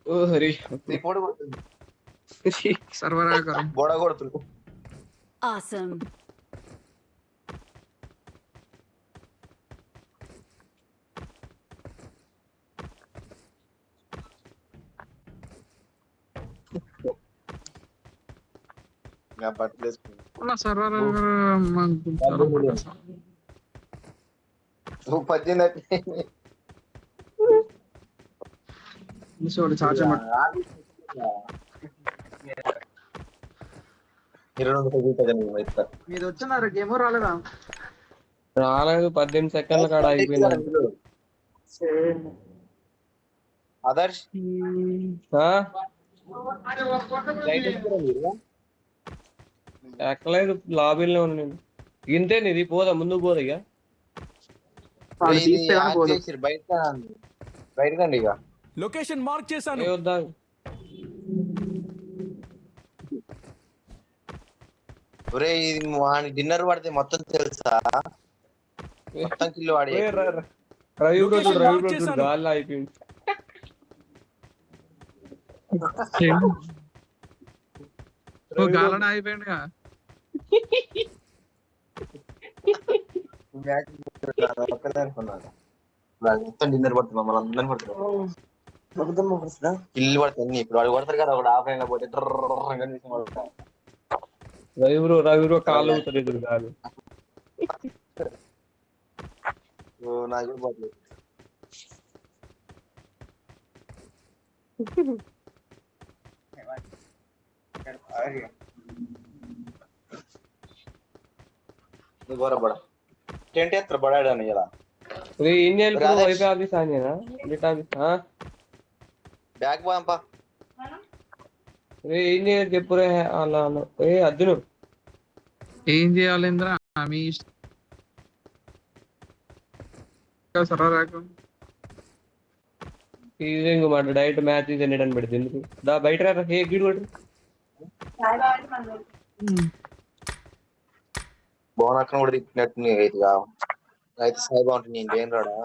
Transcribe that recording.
ओ हरी report కొడుతుంది. Server आ करो। గోడ కొడుతుంది. Awesome. నా బట్టలు వేసుకుని ना सर्वर मन నువ్వు 18 इसोड चाचा मत 22 మీది వచ్చినారు గేమ్ రాలేదా? రాలేదు 18 సెకండ్ల కాడ అయిపోయింది. ఆదర్శ్ ఆ? లైట్ ఎక్కడ మీరు? ఎక్కలేదు, లాబీలో ఉన్నాను. ఇంతేని ఇది పోదా, ముందుకు పోదా ఇక. వాళ్ళు ఇది తీస్తే కానీ ఆన్ పోదు. చేసిర్రు, బయటకండి ఇక. లొకేషన్ మార్క్ చేశాను. ఏ వద్దా ఒరే ఇది వాని డిన్నర్ పడితే మొత్తం తెలుసా, మొత్తం కిల్లు వాడి. రవి Location రవి mark చేశాను. గాల్లో అయిపోయింది. ఓ గాలన అయిపోయిందిగా. ఒక్కడే అనుకున్నాను. మొత్తం డిన్నర్ పడుతుంది, మమ్మల్ని అందరిని పడుతున్నాం. కిల్లు పడుతుంది. ఇప్పుడు వాడు కొడతారు కదా, ఒకటి ఆఫ్ అయినా పోతే రవి బ్రో కాళ్ళు అవుతారు ఎదురు కాదు. నాకు పోతుంది. బड़ा टेंट है बड़ा नहीं यार इंडियन को వైఫై ఆఫీస్ ఆనేనా డేటా ఆఫీస్ ఆ బ్యాక్ బాంపా రే ఇండియన్ చెప్పురే అలా అలా ఏ అర్జున్ ఏం చేయాలి ఇంద్ర మీ సర్వర్ రాకు ఈవినింగ్ మాట డైరెక్ట్ మ్యాచ్ ఇది నెడన్ పెడితే ఎందుకు దా బయట రా హే గిడ్ కొట్టు బోన్ అక్కడ కూడా తిప్పినట్టు నీకు అయితే సాయి బాగుంటుంది. నేను రాడా